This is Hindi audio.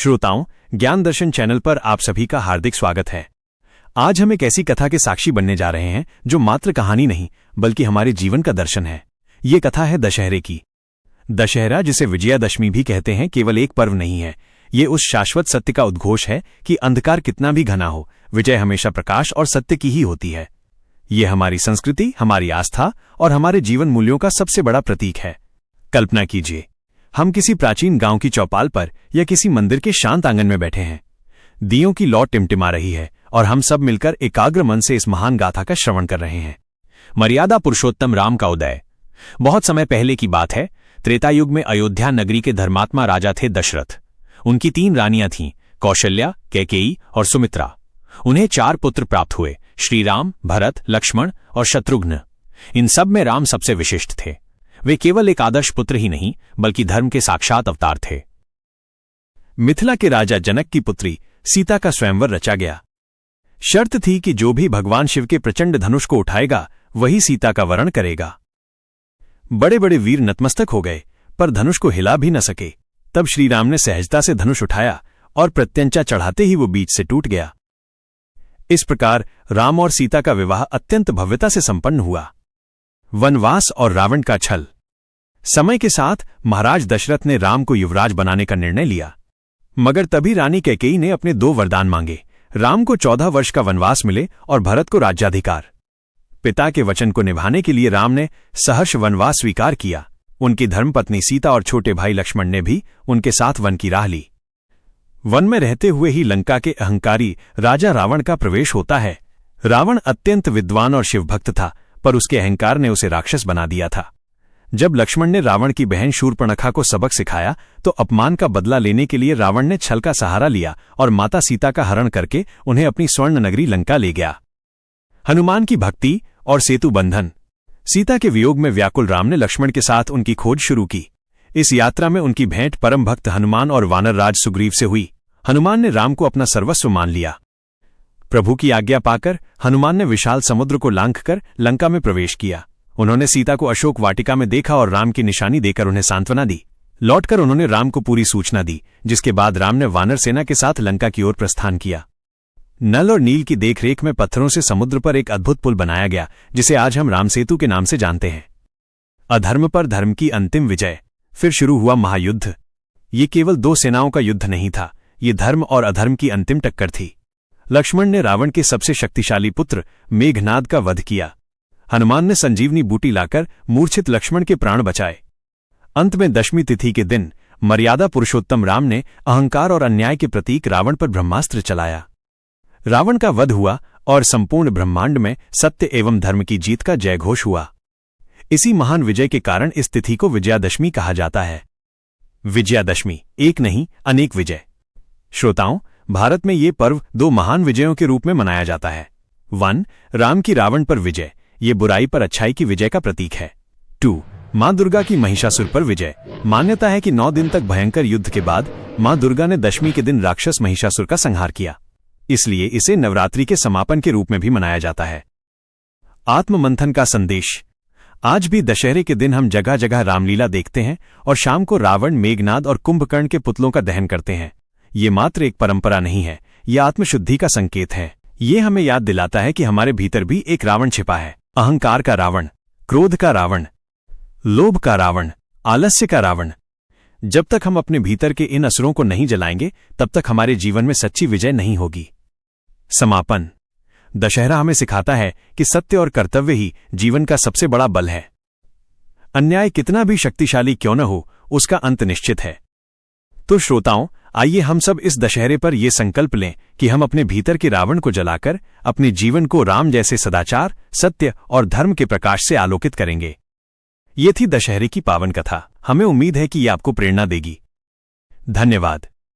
श्रोताओं, ज्ञान दर्शन चैनल पर आप सभी का हार्दिक स्वागत है। आज हम एक ऐसी कथा के साक्षी बनने जा रहे हैं जो मात्र कहानी नहीं बल्कि हमारे जीवन का दर्शन है। ये कथा है दशहरे की। दशहरा, जिसे विजयादशमी भी कहते हैं, केवल एक पर्व नहीं है। ये उस शाश्वत सत्य का उद्घोष है कि अंधकार कितना भी घना हो, विजय हमेशा प्रकाश और सत्य की ही होती है। ये हमारी संस्कृति, हमारी आस्था और हमारे जीवन मूल्यों का सबसे बड़ा प्रतीक है। कल्पना कीजिए, हम किसी प्राचीन गांव की चौपाल पर या किसी मंदिर के शांत आंगन में बैठे हैं। दियों की लौ टिमटिमा रही है और हम सब मिलकर एकाग्र मन से इस महान गाथा का श्रवण कर रहे हैं। मर्यादा पुरुषोत्तम राम का उदय। बहुत समय पहले की बात है। त्रेता युग में अयोध्या नगरी के धर्मात्मा राजा थे दशरथ। उनकी 3 रानियां थीं, कौशल्या, कैकेयी और सुमित्रा। उन्हें 4 पुत्र प्राप्त हुए, श्रीराम, भरत, लक्ष्मण और शत्रुघ्न। इन सब में राम सबसे विशिष्ट थे। वे केवल एक आदर्श पुत्र ही नहीं बल्कि धर्म के साक्षात अवतार थे। मिथिला के राजा जनक की पुत्री सीता का स्वयंवर रचा गया। शर्त थी कि जो भी भगवान शिव के प्रचंड धनुष को उठाएगा वही सीता का वरण करेगा। बड़े बड़े वीर नतमस्तक हो गए पर धनुष को हिला भी न सके। तब श्रीराम ने सहजता से धनुष उठाया और प्रत्यंचा चढ़ाते ही वो बीच से टूट गया। इस प्रकार राम और सीता का विवाह अत्यंत भव्यता से संपन्न हुआ। वनवास और रावण का छल। समय के साथ महाराज दशरथ ने राम को युवराज बनाने का निर्णय लिया, मगर तभी रानी कैकेयी ने अपने 2 वरदान मांगे। राम को 14 वर्ष का वनवास मिले और भरत को राज्याधिकार। पिता के वचन को निभाने के लिए राम ने सहर्ष वनवास स्वीकार किया। उनकी धर्मपत्नी सीता और छोटे भाई लक्ष्मण ने भी उनके साथ वन की राह ली। वन में रहते हुए ही लंका के अहंकारी राजा रावण का प्रवेश होता है। रावण अत्यंत विद्वान और शिवभक्त था, पर उसके अहंकार ने उसे राक्षस बना दिया था। जब लक्ष्मण ने रावण की बहन शूर्पणखा को सबक सिखाया तो अपमान का बदला लेने के लिए रावण ने छल का सहारा लिया और माता सीता का हरण करके उन्हें अपनी स्वर्ण नगरी लंका ले गया। हनुमान की भक्ति और सेतु बंधन। सीता के वियोग में व्याकुल राम ने लक्ष्मण के साथ उनकी खोज शुरू की। इस यात्रा में उनकी भेंट परम भक्त हनुमान और वानर राज सुग्रीव से हुई। हनुमान ने राम को अपना सर्वस्व मान लिया। प्रभु की आज्ञा पाकर हनुमान ने विशाल समुद्र को लांघकर लंका में प्रवेश किया। उन्होंने सीता को अशोक वाटिका में देखा और राम की निशानी देकर उन्हें सांत्वना दी। लौटकर उन्होंने राम को पूरी सूचना दी, जिसके बाद राम ने वानर सेना के साथ लंका की ओर प्रस्थान किया। नल और नील की देखरेख में पत्थरों से समुद्र पर एक अद्भुत पुल बनाया गया, जिसे आज हम राम सेतु के नाम से जानते हैं। अधर्म पर धर्म की अंतिम विजय। फिर शुरू हुआ महायुद्ध। ये केवल 2 सेनाओं का युद्ध नहीं था, ये धर्म और अधर्म की अंतिम टक्कर थी। लक्ष्मण ने रावण के सबसे शक्तिशाली पुत्र मेघनाद का वध किया। हनुमान ने संजीवनी बूटी लाकर मूर्छित लक्ष्मण के प्राण बचाए। अंत में दशमी तिथि के दिन मर्यादा पुरुषोत्तम राम ने अहंकार और अन्याय के प्रतीक रावण पर ब्रह्मास्त्र चलाया। रावण का वध हुआ और संपूर्ण ब्रह्मांड में सत्य एवं धर्म की जीत का जयघोष हुआ। इसी महान विजय के कारण इस तिथि को विजयादशमी कहा जाता है। विजयादशमी, एक नहीं अनेक विजय। श्रोताओं, भारत में ये पर्व 2 महान विजयों के रूप में मनाया जाता है। 1. राम की रावण पर विजय, ये बुराई पर अच्छाई की विजय का प्रतीक है। 2. मां दुर्गा की महिषासुर पर विजय। मान्यता है कि 9 दिन तक भयंकर युद्ध के बाद मां दुर्गा ने दशमी के दिन राक्षस महिषासुर का संहार किया, इसलिए इसे नवरात्रि के समापन के रूप में भी मनाया जाता है। आत्ममंथन का संदेश। आज भी दशहरे के दिन हम जगह जगह रामलीला देखते हैं और शाम को रावण, मेघनाद और कुंभकर्ण के पुतलों का दहन करते हैं। ये मात्र एक परंपरा नहीं है, ये आत्मशुद्धि का संकेत है। ये हमें याद दिलाता है कि हमारे भीतर भी एक रावण छिपा है। अहंकार का रावण, क्रोध का रावण, लोभ का रावण, आलस्य का रावण। जब तक हम अपने भीतर के इन असुरों को नहीं जलाएंगे तब तक हमारे जीवन में सच्ची विजय नहीं होगी। समापन। दशहरा हमें सिखाता है कि सत्य और कर्तव्य ही जीवन का सबसे बड़ा बल है। अन्याय कितना भी शक्तिशाली क्यों न हो, उसका अंत निश्चित है। तो श्रोताओं, आइए हम सब इस दशहरे पर यह संकल्प लें कि हम अपने भीतर के रावण को जलाकर अपने जीवन को राम जैसे सदाचार, सत्य और धर्म के प्रकाश से आलोकित करेंगे। ये थी दशहरे की पावन कथा। हमें उम्मीद है कि ये आपको प्रेरणा देगी। धन्यवाद।